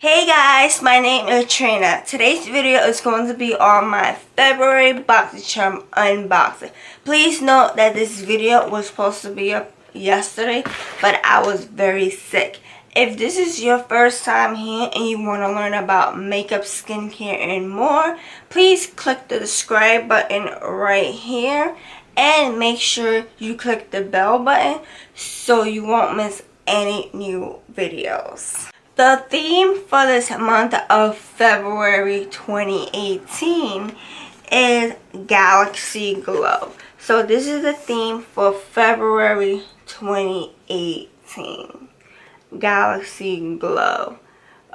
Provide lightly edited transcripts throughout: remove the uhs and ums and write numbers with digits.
Hey guys, my name is Trina. Today's video is going to be on my February Boxycharm unboxing. Please note that this video was supposed to be up yesterday, but I was very sick. If this is your first time here and you want to learn about makeup, skincare, and more, please click the subscribe button right here and make sure you click the bell button so you won't miss any new videos. The theme for this month of February 2018 is Galaxy Glow. So this is the theme for February 2018. Galaxy Glow.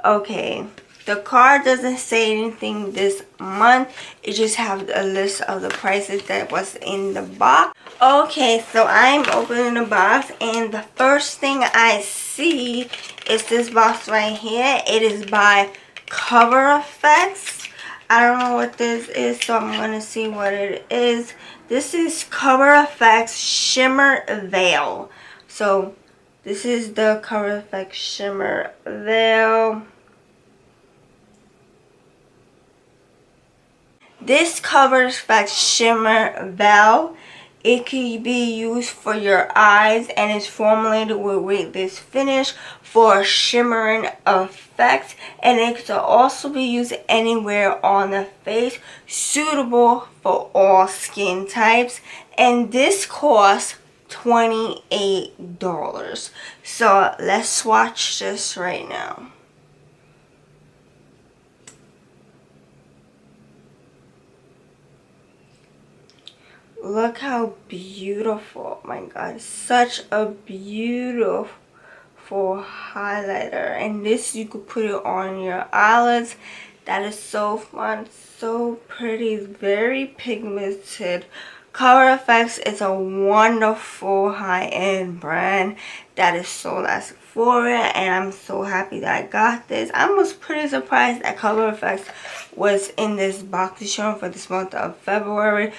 Okay, the card doesn't say anything this month. It just has a list of the prices that was in the box. Okay, so I'm opening the box and the first thing I see is this box right here. It is by Coverfx. I don't know what this is, so I'm going to see what it is. This is Coverfx Shimmer Veil. So this is the Coverfx Shimmer Veil. This Coverfx Shimmer Veil, it can be used for your eyes and is formulated with weightless finish for a shimmering effect, and it can also be used anywhere on the face, suitable for all skin types, and this costs $28. So let's swatch this right now. Look how beautiful. Oh my god, such a beautiful highlighter. And this, you could put it on your eyelids. That is so fun, so pretty, very pigmented. Coverfx is a wonderful high-end brand that is sold at Sephora, and I'm so happy that I got this. I was pretty surprised that Coverfx was in this Boxycharm for this month of February.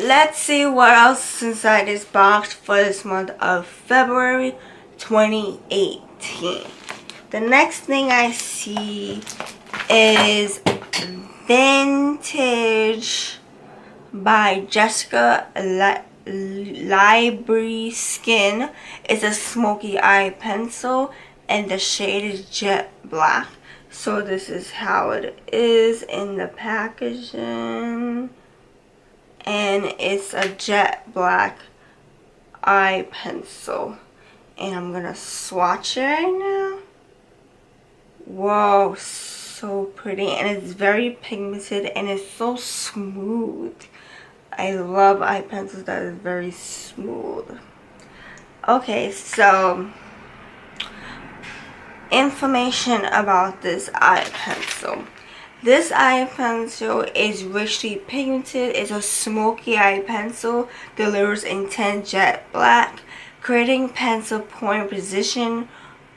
Let's see what else is inside this box for this month of February 2018. The next thing I see is Vintage by Jessica Library Skin. It's a smoky eye pencil and the shade is jet black. So this is how it is in the packaging. And it's a jet black eye pencil, and I'm gonna swatch it right now. Whoa, so pretty, and it's very pigmented and it's so smooth. I love eye pencils that is very smooth. Okay, so information about this eye pencil. This eye pencil is richly pigmented. It's a smoky eye pencil, delivers intense jet black, creating pencil point precision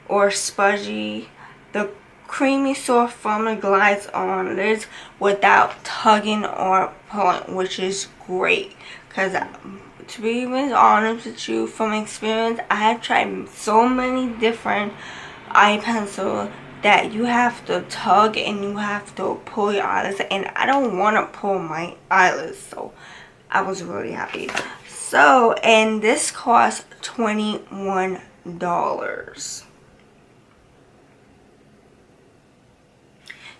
or smudgy. The creamy soft formula glides on lids without tugging or pulling, which is great. Because to be even honest with you, from experience, I have tried so many different eye pencils that you have to tug and you have to pull your eyelids, and I don't want to pull my eyelids, so I was really happy. So, and this costs $21.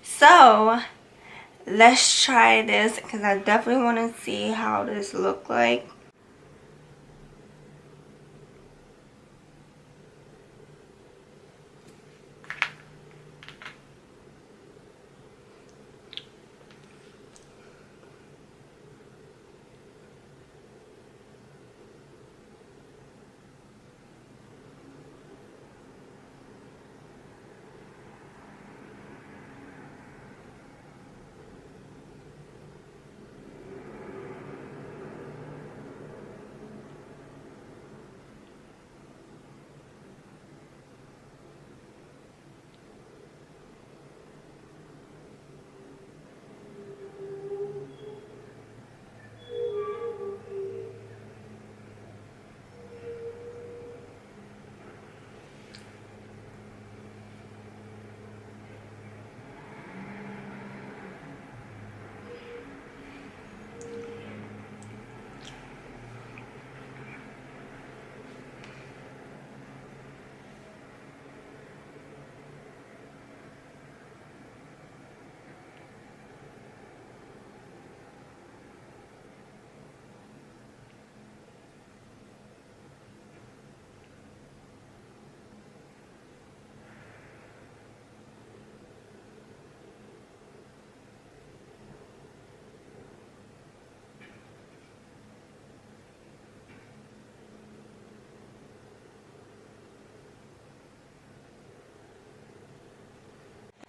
So, let's try this because I definitely want to see how this looks like.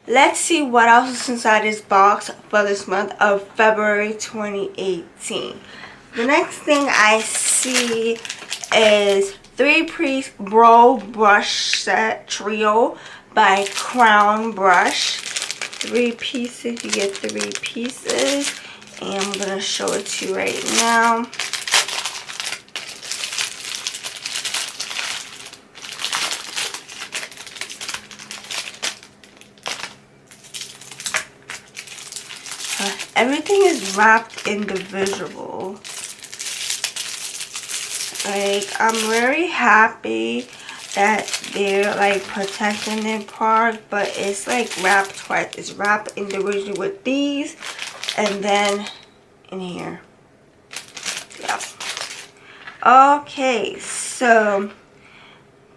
Let's see what else is inside this box for this month of February 2018. The next thing I see is 3-piece Bro Brush Set Trio by Crown Brush. 3 pieces, you get 3 pieces. And I'm going to show it to you right now. Everything is wrapped individual. Like, I'm very happy that they're like protecting their product, but it's like wrapped twice. It's wrapped individually with these, and then in here. Yeah. Okay, so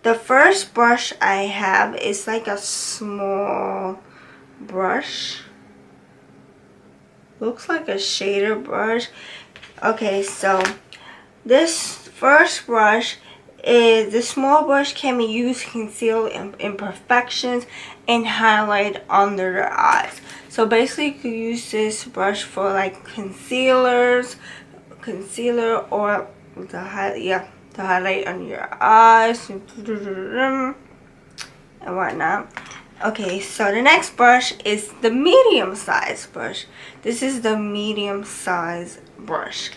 the first brush I have is like a small brush. Looks like a shader brush. Okay, so this first brush is the small brush can be used to conceal imperfections and highlight under the eyes. So basically you could use this brush for like concealer or to highlight under your eyes and whatnot. Okay, so the next brush is the medium size brush. This is the medium size brush.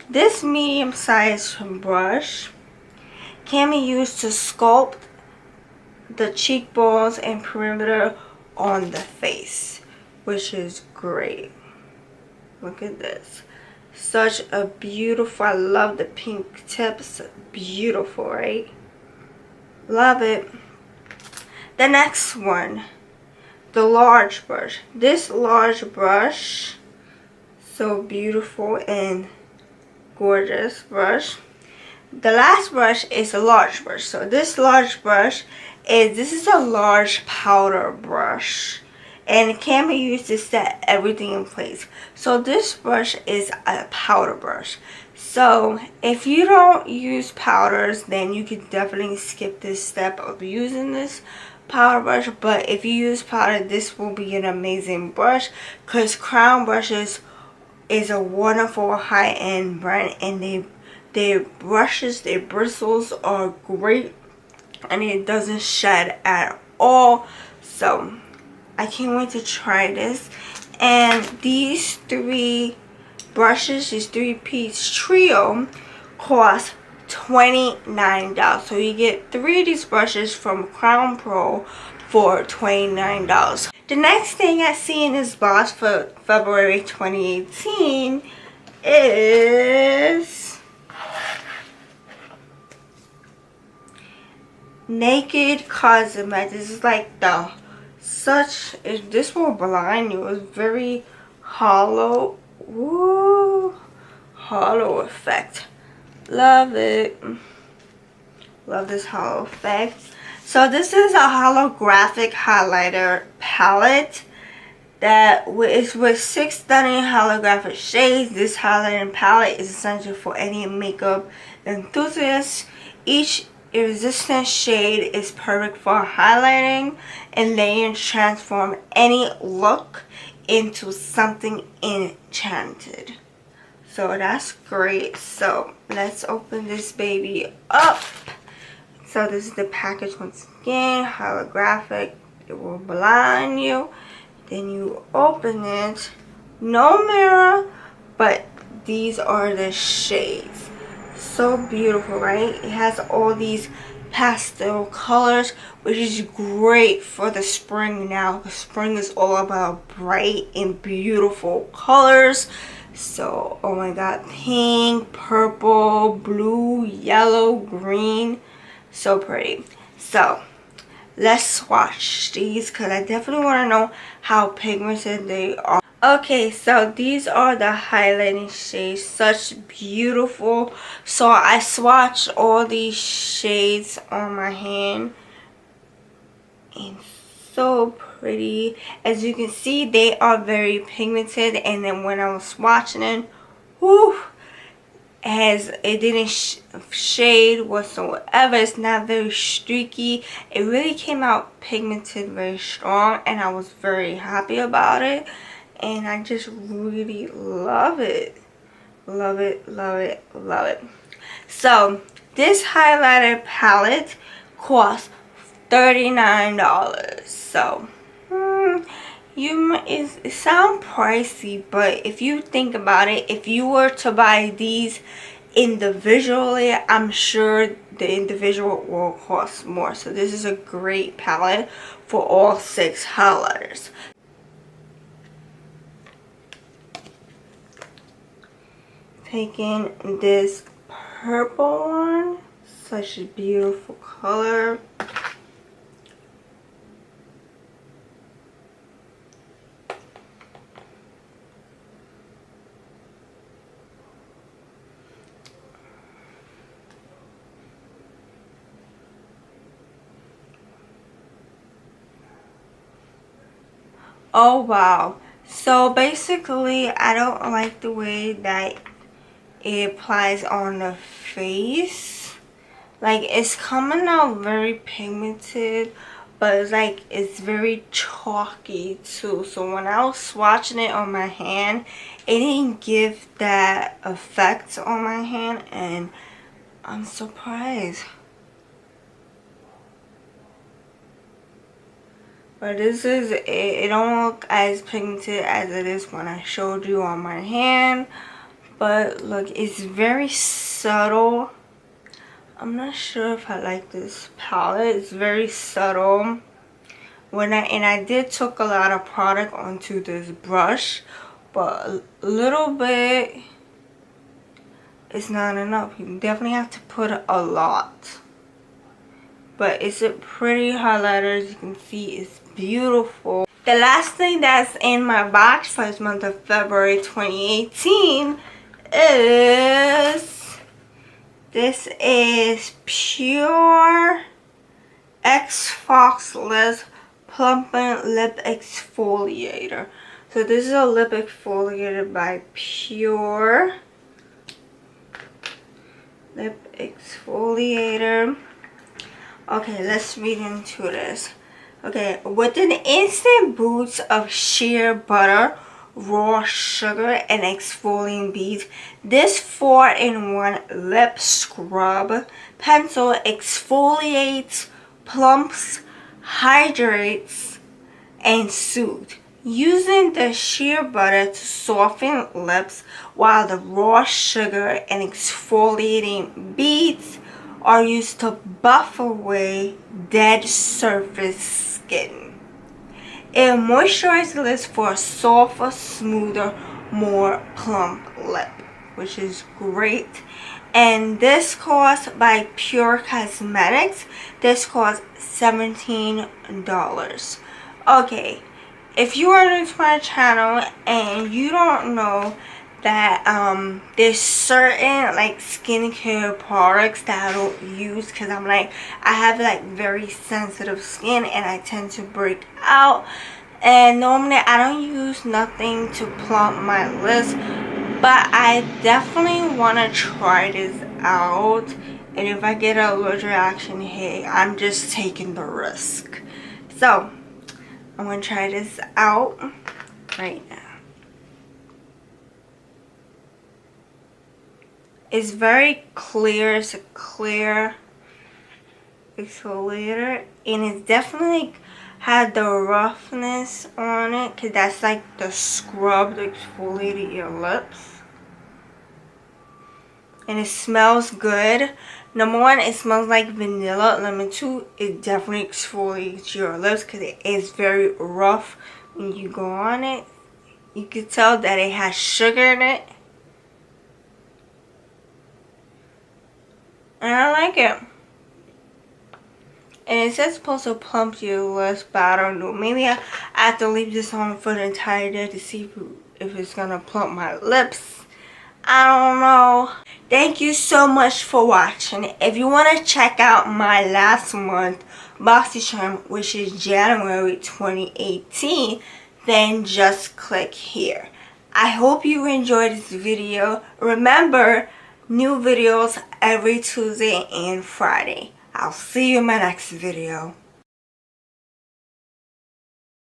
This medium size brush can be used to sculpt the cheekbones and perimeter on the face, which is great. Look at this. Such a beautiful, I love the pink tips. Beautiful, right? Love it. The next one, the large brush. This large brush, so beautiful and gorgeous brush. The last brush is a large brush. So this large brush this is a large powder brush, and it can be used to set everything in place. So this brush is a powder brush. So if you don't use powders, then you could definitely skip this step of using this powder brush. But if you use powder, this will be an amazing brush, because Crown Brushes is a wonderful high-end brand, and their brushes, their bristles are great, and it doesn't shed at all. So I can't wait to try this. And these 3 brushes, this 3-piece trio, cost $29. So you get 3 of these brushes from Crown Pro for $29. The next thing I see in this box for February 2018 is Naked Cosmetics. This is like the this will blind you. It's very hollow. Woo, hollow effect. Love it. Love this hollow effect. So this is a holographic highlighter palette that is with 6 stunning holographic shades. This highlighting palette is essential for any makeup enthusiast. Each irresistible shade is perfect for highlighting and layering, transform any look into something enchanted. So that's great. So let's open this baby up. So this is the package once again, holographic. It will blind you. Then you open it. No mirror, but these are the shades. So beautiful, right? It has all these pastel colors, which is great for the spring now. The spring is all about bright and beautiful colors. So, oh my god, pink, purple, blue, yellow, green. So pretty. So, let's swatch these because I definitely want to know how pigmented they are. Okay, so these are the highlighting shades. Such beautiful. So I swatched all these shades on my hand. And so pretty. As you can see, they are very pigmented. And then when I was swatching it, whoo, as it didn't shade whatsoever. It's not very streaky. It really came out pigmented very strong, and I was very happy about it. And I just really love it. Love it, love it, love it. So this highlighter palette costs $39. So it sounds pricey, but if you think about it, if you were to buy these individually, I'm sure the individual will cost more. So this is a great palette for all 6 highlighters. Taking this purple one, such a beautiful color. Oh wow. So basically, I don't like the way that it applies on the face. Like, it's coming out very pigmented, but it's like it's very chalky too. So when I was swatching it on my hand, it didn't give that effect on my hand, and I'm surprised. But this is it don't look as pigmented as it is when I showed you on my hand. But look, it's very subtle. I'm not sure if I like this palette. It's very subtle. I did took a lot of product onto this brush, but a little bit is not enough. You definitely have to put a lot. But it's a pretty highlighter. As you can see, it's beautiful. The last thing that's in my box for this month of February 2018 is Pure Exfoliator Plumping Lip Exfoliator. So this is a lip exfoliator by Pure Lip Exfoliator. Okay, let's read into this. Okay, with an instant boost of sheer butter, raw sugar, and exfoliating beads, this 4-in-1 lip scrub pencil exfoliates, plumps, hydrates, and soothes. Using the sheer butter to soften lips, while the raw sugar and exfoliating beads are used to buff away dead surface skin. It moisturizes lips for a softer, smoother, more plump lip. which is great. And this cost by Pure Cosmetics. This cost $17. Okay, if you are new to my channel and you don't know that there's certain like skincare products that I don't use because I have like very sensitive skin and I tend to break out, and normally I don't use nothing to plump my lips, but I definitely want to try this out, and if I get an allergic reaction, hey, I'm just taking the risk. So I'm gonna try this out right now. It's very clear. It's a clear exfoliator, and it definitely had the roughness on it, because that's like the scrub to exfoliate your lips. And it smells good. Number one, it smells like vanilla. Number two, it definitely exfoliates your lips because it is very rough when you go on it. You can tell that it has sugar in it. And I like it. And it says it's supposed to plump your lips, but I don't know. Maybe I have to leave this on for the entire day to see if it's going to plump my lips. I don't know. Thank you so much for watching. If you want to check out my last month Boxycharm, which is January 2018, then just click here. I hope you enjoyed this video. Remember, new videos every Tuesday and Friday. I'll see you in my next video.